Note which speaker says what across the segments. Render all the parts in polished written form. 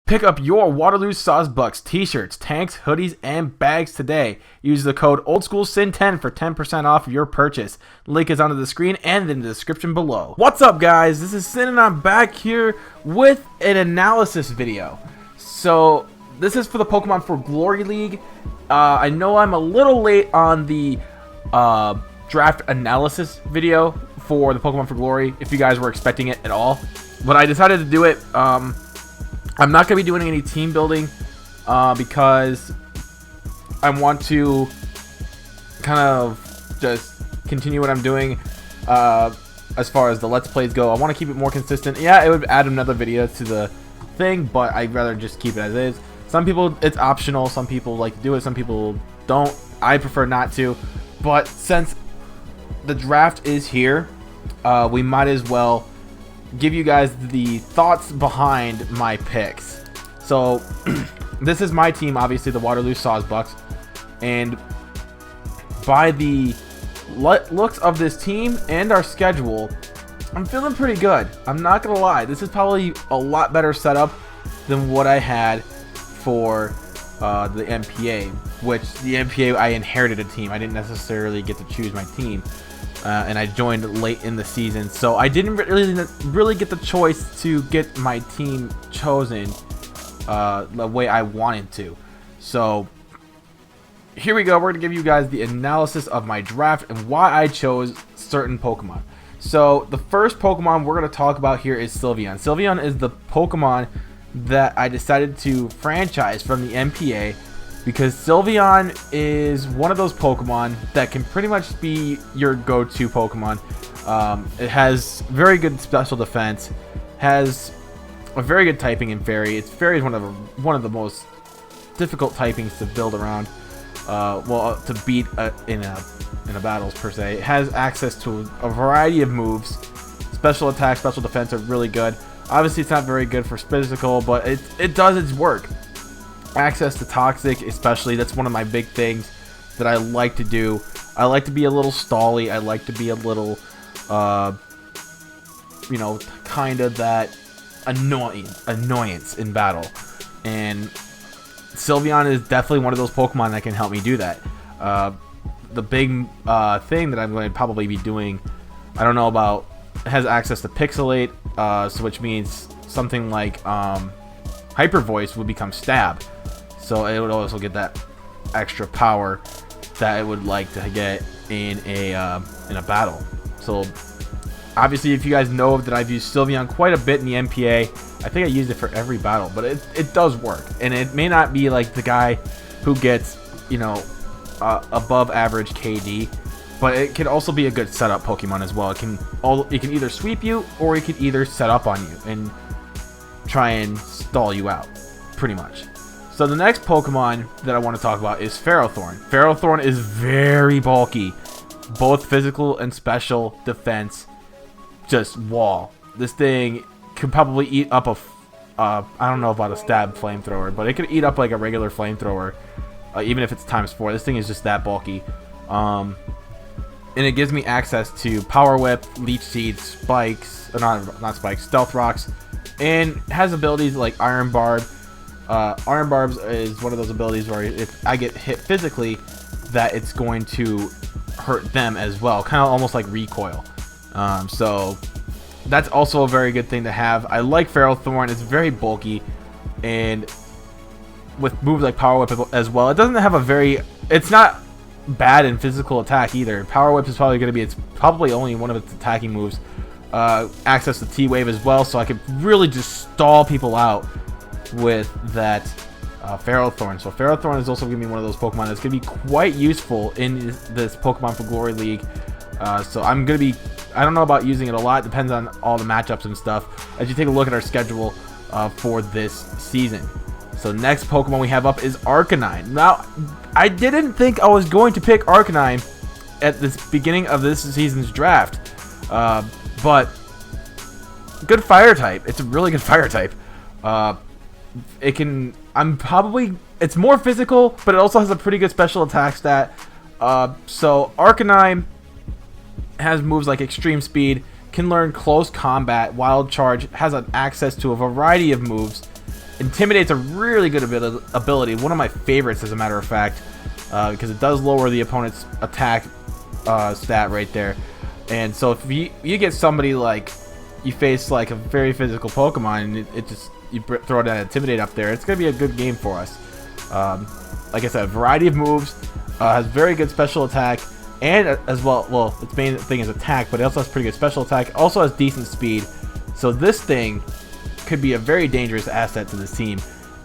Speaker 1: Pick up your Waterloo Sawsbucks t-shirts, tanks, hoodies, and bags today. Use the code OldSchoolSin10 for 10% off your purchase. Link is on the screen and in the description below. What's up, guys? This is Sin and I'm back here with an analysis video. So this is for the Pokemon for Glory League. I know I'm a little late on the draft analysis video for the Pokemon for Glory, if you guys were expecting it at all. But I decided to do it. I'm not going to be doing any team building because I want to kind of just continue what I'm doing as far as the Let's Plays go. I want to keep it more consistent. Yeah, it would add another video to the thing, but I'd rather just keep it as is. Some people, it's optional. Some people like to do it. Some people don't. I prefer not to. But since the draft is here, we might as well give you guys the thoughts behind my picks. So this is my team, obviously the Waterloo Sawsbucks, and by the looks of this team and our schedule, I'm feeling pretty good. I'm not gonna lie, this is probably a lot better setup than what I had for the MPA, which the MPA I inherited a team. I didn't necessarily get to choose my team. And I joined late in the season, so I didn't really get the choice to get my team chosen the way I wanted to. So here we go. We're gonna give you guys the analysis of my draft and why I chose certain Pokemon. So the first Pokemon we're gonna talk about here is Sylveon. Sylveon is the Pokemon that I decided to franchise from the MPA, because Sylveon is one of those Pokemon that can pretty much be your go-to Pokemon. It has very good special defense, has a very good typing in Fairy. Fairy is one of the most difficult typings to build around, to beat in a battles per se. It has access to a variety of moves. Special attack, special defense are really good. Obviously, it's not very good for physical, but it does its work. Access to Toxic, especially, that's one of my big things that I like to do. I like to be a little stally. I like to be a little, you know, kind of that annoyance in battle. And Sylveon is definitely one of those Pokemon that can help me do that. The big thing that I'm going to probably be doing, I don't know about, it has access to Pixelate, so which means something like Hyper Voice would become Stab. So it would also get that extra power that it would like to get in a battle. So obviously, if you guys know that I've used Sylveon quite a bit in the MPA, I think I used it for every battle, but it does work. And it may not be like the guy who gets, you know, above average KD, but it can also be a good setup Pokemon as well. It can either sweep you, or it can either set up on you and try and stall you out, pretty much. So the next Pokemon that I want to talk about is Ferrothorn. Ferrothorn is very bulky, both physical and special defense, just wall. This thing could probably eat up I don't know about a stab flamethrower, but it could eat up like a regular flamethrower, even if it's ×4. This thing is just that bulky. And it gives me access to Power Whip, Leech Seed, Spikes, not Spikes, Stealth Rocks, and has abilities like Iron Barb. Iron Barbs is one of those abilities where if I get hit physically, that it's going to hurt them as well, kind of almost like recoil. So that's also a very good thing to have. I like Ferrothorn. It's very bulky, and with moves like Power Whip as well, it doesn't have it's not bad in physical attack either. Power Whip is probably going to be probably only one of its attacking moves. Access to T-Wave as well, so I could really just stall people out with that Ferrothorn. So Ferrothorn is also going to be one of those Pokemon that's going to be quite useful in this Pokemon for Glory League. So I'm going to be, I don't know about using it a lot, depends on all the matchups and stuff, as you take a look at our schedule for this season. So next Pokemon we have up is Arcanine. Now, I didn't think I was going to pick Arcanine at the beginning of this season's draft, but good fire type. It's a really good fire type. It's more physical, but it also has a pretty good special attack stat. So Arcanine has moves like Extreme Speed, can learn Close Combat, Wild Charge, has an access to a variety of moves, Intimidate's a really good ability, one of my favorites as a matter of fact, because it does lower the opponent's attack stat right there. And so if you get somebody like, you face like a very physical Pokemon, and it just, you throw that Intimidate up there, it's going to be a good game for us. Like I said, a variety of moves, has very good special attack, and as well, its main thing is attack, but it also has pretty good special attack, also has decent speed. So this thing could be a very dangerous asset to this team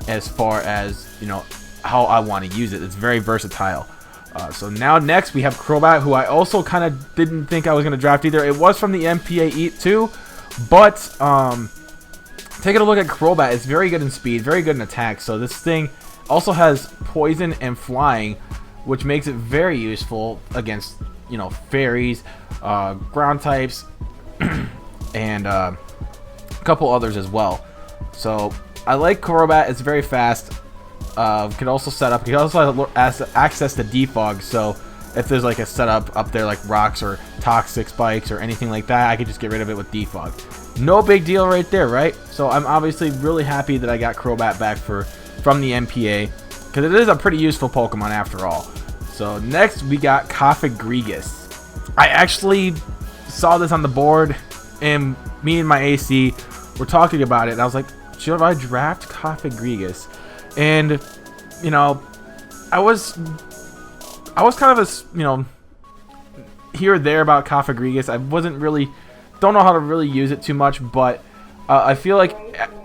Speaker 1: as far as, you know, how I want to use it. It's very versatile. So now next we have Crobat, who I also kind of didn't think I was going to draft either. It was from the MPA too, but taking a look at Crobat, it's very good in speed, very good in attack. So this thing also has poison and flying, which makes it very useful against, you know, fairies, ground types, and a couple others as well. So I like Crobat. It's very fast. Can also set up. Can also have access to defog. So if there's like a setup up there like rocks or toxic spikes or anything like that, I could just get rid of it with defog. No big deal right there, right? So I'm obviously really happy that I got Crobat back from the MPA, because it is a pretty useful Pokemon after all. So next we got Cofagrigus. I actually saw this on the board, and me and my AC were talking about it, and I was like, should I draft Cofagrigus? And, you know, I was kind of a, you know, here or there about Cofagrigus. I don't know how to really use it too much, but I feel like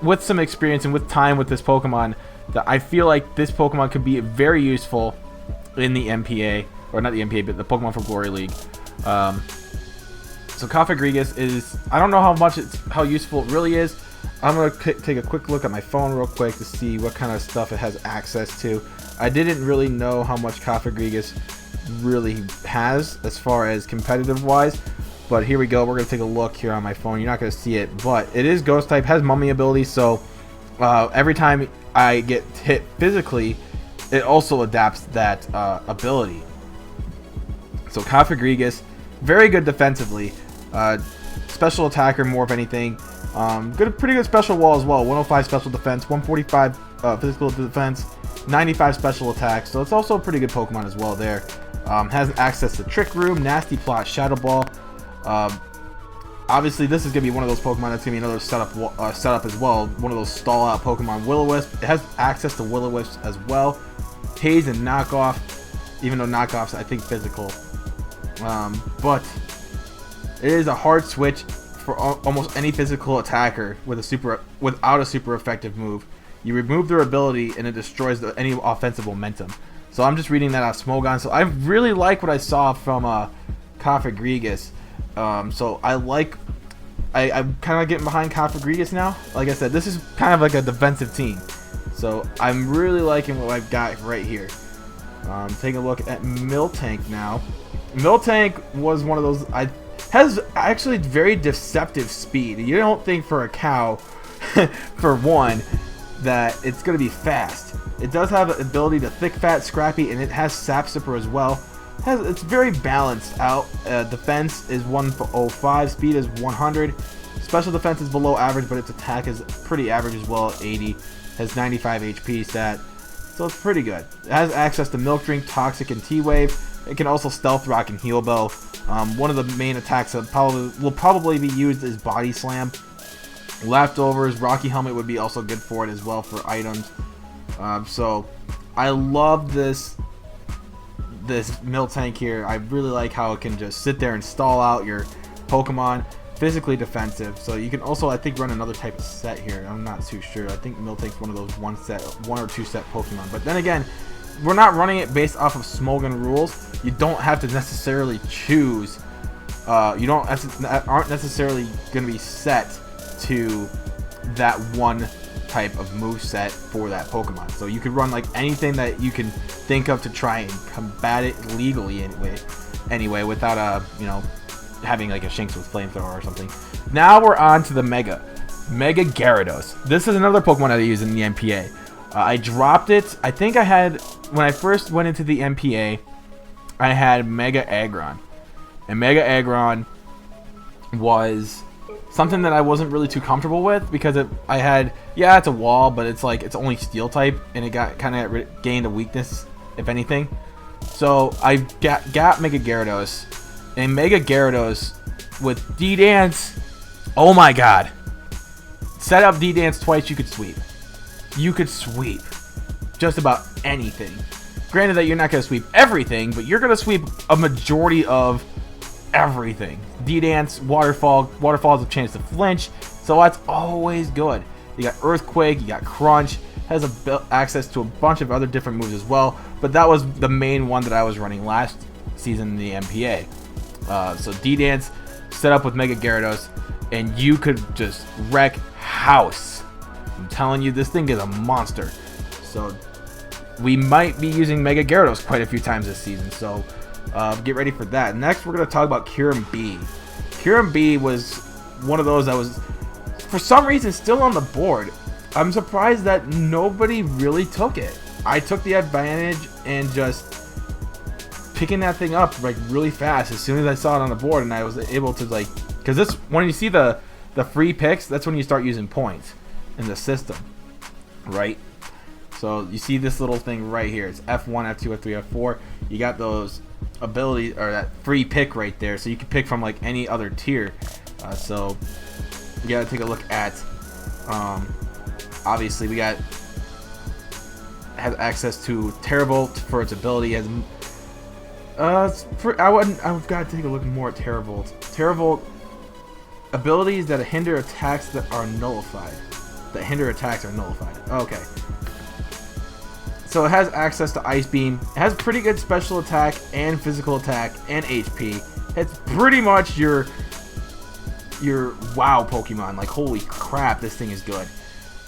Speaker 1: with some experience and with time with this Pokemon, that I feel like this Pokemon could be very useful in the MPA, or not the MPA, but the Pokemon from Glory League. So Cofagrigus is, I don't know how useful it really is. I'm going to take a quick look at my phone real quick to see what kind of stuff it has access to. I didn't really know how much Cofagrigus really has as far as competitive wise, but here we go. We're going to take a look here on my phone. You're not going to see it, but it is Ghost type, has Mummy ability, so every time I get hit physically, it also adapts that ability. So Cofagrigus, very good defensively, special attacker more of anything. Pretty good special wall as well. 105 special defense, 145 physical defense, 95 special attack. So it's also a pretty good Pokemon as well there. Has access to Trick Room, Nasty Plot, Shadow Ball. Obviously, this is going to be one of those Pokemon that's going to be another setup as well. One of those stall-out Pokemon. Will-O-Wisp. It has access to Will-O-Wisp as well. Haze and Knockoff, even though Knockoff's, I think, physical. But it is a hard switch for almost any physical attacker without a super effective move. You remove their ability and it destroys any offensive momentum. So I'm just reading that out of Smogon. So I really like what I saw from Cofagrigus. So I'm kind of getting behind Cofagrigus now. Like I said, this is kind of like a defensive team. So I'm really liking what I've got right here. Taking a look at Miltank now. Miltank was one of those, has actually very deceptive speed. You don't think for a cow, for one, that it's going to be fast. It does have the ability to thick, fat, scrappy, and it has Sap Sipper as well. It's very balanced out. Defense is 105, speed is 100. Special defense is below average, but its attack is pretty average as well, 80. Has 95 HP stat, so it's pretty good. It has access to Milk Drink, Toxic, and T-Wave. It can also Stealth Rock and Heal Bell. One of the main attacks that will probably be used is Body Slam. Leftovers, Rocky Helmet would be also good for it as well for items. So I love this Miltank here. I really like how it can just sit there and stall out your Pokemon. Physically defensive, so you can also, I think, run another type of set here. I'm not too sure. I think Miltank's one of those one or two set Pokemon. But then again, we're not running it based off of Smogon rules. You don't have to necessarily choose. You aren't necessarily going to be set to that one type of move set for that Pokemon. So you could run like anything that you can think of to try and combat it legally anyway, without having like a Shinx with Flamethrower or something. Now we're on to the Mega Gyarados. This is another Pokemon I use in the MPA. I dropped it. I think I had, when I first went into the MPA, I had Mega Aggron. And Mega Aggron was something that I wasn't really too comfortable with because I had, yeah, it's a wall, but it's like it's only steel type, and it got kind of gained a weakness, if anything. So I got Mega Gyarados, and Mega Gyarados with D-Dance. Oh my god! Set up D-Dance twice, you could sweep. You could sweep just about anything. Granted that you're not going to sweep everything, but you're going to sweep a majority of everything. D-Dance, Waterfall. Waterfall has a chance to flinch, so that's always good. You got Earthquake, you got Crunch, has access to a bunch of other different moves as well, but that was the main one that I was running last season in the MPA. So D-Dance set up with Mega Gyarados, and you could just wreck house. I'm telling you, this thing is a monster. So we might be using Mega Gyarados quite a few times this season, so get ready for that. Next, we're going to talk about Kyurem B. Kyurem B was one of those that was, for some reason, still on the board. I'm surprised that nobody really took it. I took the advantage and just picking that thing up like really fast as soon as I saw it on the board, and I was able to like, because this, when you see the free picks, that's when you start using points in the system, right? So you see this little thing right here. It's F1, F2, F3, F4. You got those abilities, or that free pick right there, so you can pick from like any other tier. So you gotta take a look at. Obviously, we has access to Terravolt for its ability. I've got to take a look more at Terravolt. Terravolt abilities that hinder attacks that are nullified. Okay. So it has access to Ice Beam. It has pretty good special attack and physical attack and HP. It's pretty much your WoW Pokemon. Like, holy crap, this thing is good.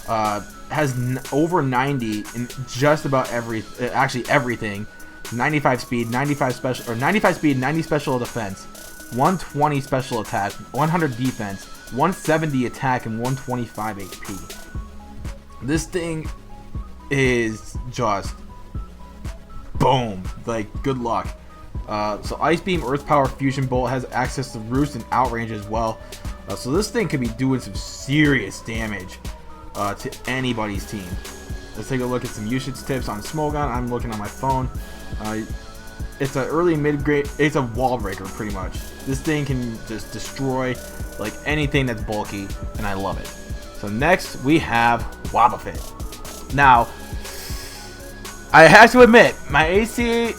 Speaker 1: Has over 90 in just about everything. 95 speed, 95 special, or 95 speed, 90 special defense, 120 special attack, 100 defense, 170 attack, and 125 HP. This thing is just boom, like good luck. So Ice Beam, Earth Power, Fusion Bolt has access to Roost and Outrange as well. So this thing could be doing some serious damage to anybody's team. Let's take a look at some usage tips on Smogon. I'm looking on my phone. It's an early mid-grade. It's a wall breaker pretty much. This thing can just destroy like anything that's bulky, and I love it. So next we have Wobbuffet. Now, I have to admit, my AC,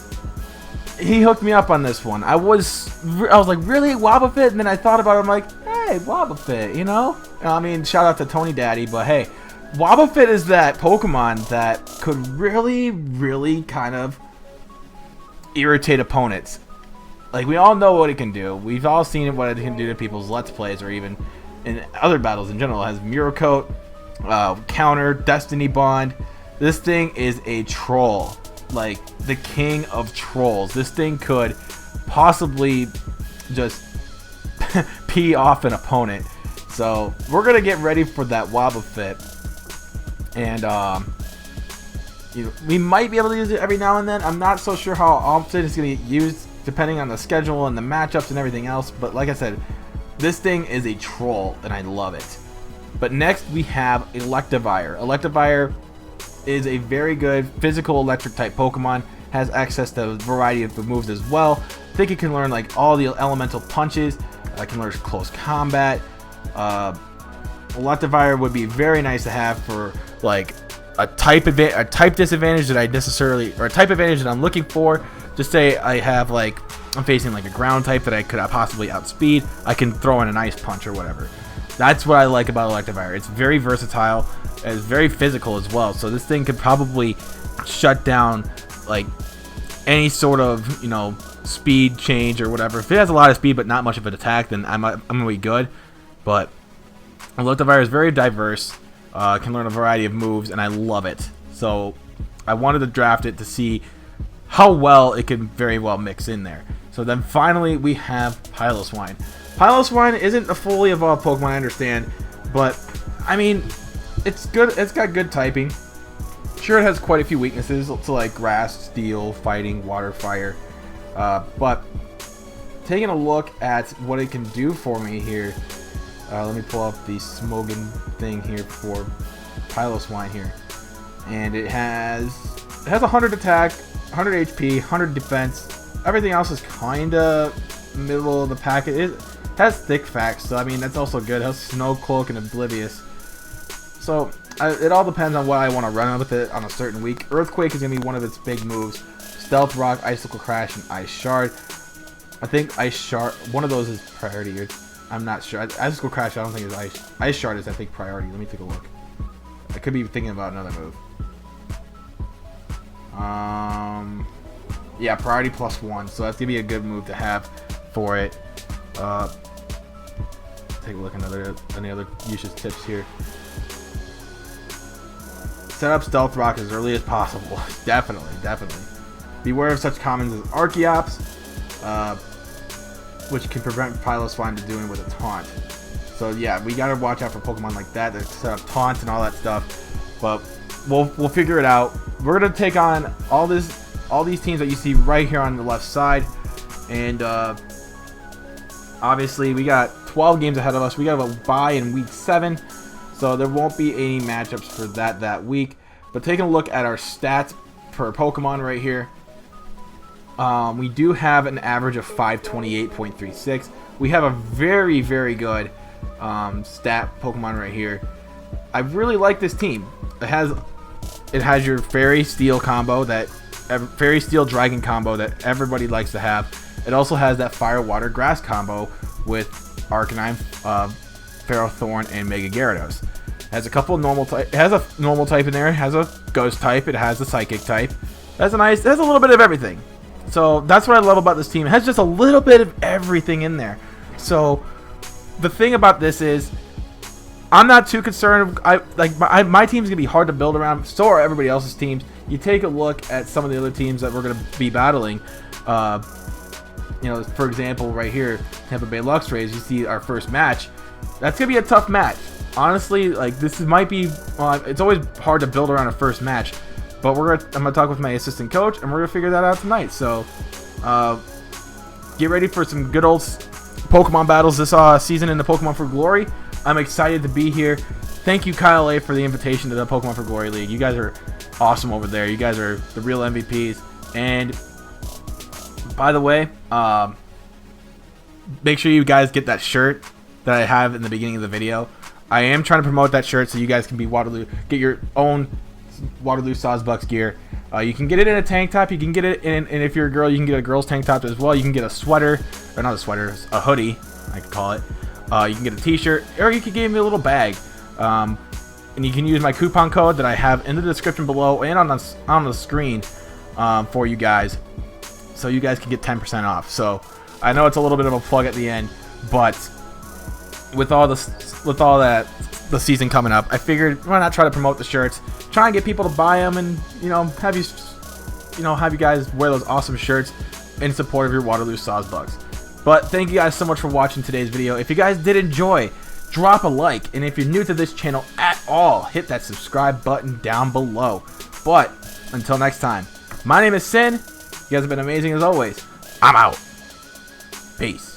Speaker 1: he hooked me up on this one. I was like, really, Wobbuffet? And then I thought about it. I'm like, hey, Wobbuffet, you know? I mean, shout out to Tony Daddy, but hey, Wobbuffet is that Pokemon that could really, really kind of irritate opponents. Like, we all know what it can do. We've all seen what it can do to people's Let's Plays, or even in other battles in general. It has Mirror Coat, Counter, Destiny Bond. This thing is a troll. Like, the king of trolls. This thing could possibly just pee off an opponent. So we're gonna get ready for that Wobbuffet, and we might be able to use it every now and then. I'm not so sure how often it's gonna get used, depending on the schedule and the matchups and everything else. But like I said, this thing is a troll, and I love it. But next we have Electivire. Electivire is a very good physical electric type Pokemon. Has access to a variety of moves as well. I think it can learn like all the elemental punches. It can learn close combat. Electivire would be very nice to have for like a type disadvantage that I necessarily, or a type advantage that I'm looking for. Just say I have like, I'm facing like a ground type that I could possibly outspeed. I can throw in an ice punch or whatever. That's what I like about Electivire. It's very versatile. It's very physical as well. So this thing could probably shut down like any sort of, you know, speed change or whatever. If it has a lot of speed but not much of an attack, then I'm gonna be good. But Electivire is very diverse, can learn a variety of moves, and I love it. So I wanted to draft it to see how well it can very well mix in there. So then finally we have Piloswine. Piloswine isn't a fully evolved Pokemon, I understand, but I mean, it's good. It's got good typing. Sure, it has quite a few weaknesses to like Grass, Steel, Fighting, Water, Fire. But taking a look at what it can do for me here, Let me pull up the Smogan thing here for Piloswine here, and it has 100 attack, 100 HP, 100 defense. Everything else is kind of middle of the packet. It has thick facts, so I mean that's also good. It has Snow Cloak and Oblivious. So it all depends on what I want to run with it on a certain week. Earthquake is gonna be one of its big moves. Stealth Rock, Icicle Crash, and Ice Shard. I think Ice Shard, one of those is priority. I'm not sure. Icicle Crash, I don't think is Ice Shard is I think priority. Let me take a look. I could be thinking about another move. Yeah, priority +1. So that's gonna be a good move to have for it. Take a look at any other usage tips here. Set up Stealth Rock as early as possible. Definitely. Beware of such commons as Archeops, which can prevent Piloswine to doing with a taunt. So yeah, we gotta watch out for Pokemon like that that set up taunts and all that stuff. But we'll figure it out. We're gonna take on all these teams that you see right here on the left side, and obviously we got 12 games ahead of us. We got a bye in week 7, so there won't be any matchups for that week. But taking a look at our stats per Pokemon right here, we do have an average of 528.36. We have a very good stat Pokemon right here. I really like this team. It has your Fairy Steel combo, Fairy Steel Dragon combo that everybody likes to have. It also has that Fire Water Grass combo with Arcanine, Ferrothorn, and Mega Gyarados. It has a couple of normal type. It has a normal type in there. It has a Ghost type. It has a Psychic type. It has a little bit of everything. So that's what I love about this team. It has just a little bit of everything in there. So the thing about this is, I'm not too concerned. My team's gonna be hard to build around. So are everybody else's teams. You take a look at some of the other teams that we're gonna be battling. You know, for example, right here, Tampa Bay Luxrays. You see our first match. That's gonna be a tough match. Honestly, like might be. Well, it's always hard to build around a first match. But I'm gonna talk with my assistant coach, and we're gonna figure that out tonight. So, get ready for some good old Pokemon battles this season in the Pokemon for Glory. I'm excited to be here. Thank you, Kyle A, for the invitation to the Pokemon for Glory League. You guys are awesome over there. You guys are the real MVPs. And by the way, make sure you guys get that shirt that I have in the beginning of the video. I am trying to promote that shirt so you guys can be get your own Waterloo Sawsbucks gear. You can get it in a tank top. You can get it in, and if you're a girl, you can get a girl's tank top as well. You can get a sweater, or not a sweater, a hoodie, I could call it. You can get a t-shirt, or you could give me a little bag. And you can use my coupon code that I have in the description below and on the screen for you guys, so you guys can get 10% off. So I know it's a little bit of a plug at the end, but with all that the season coming up, I figured why not try to promote the shirts, try and get people to buy them, and have you guys wear those awesome shirts in support of your Waterloo Sawsbucks. But thank you guys so much for watching today's video. If you guys did enjoy, drop a like, and if you're new to this channel at all, hit that subscribe button down below. But until next time, my name is Sin. You guys have been amazing as always. I'm out. Peace.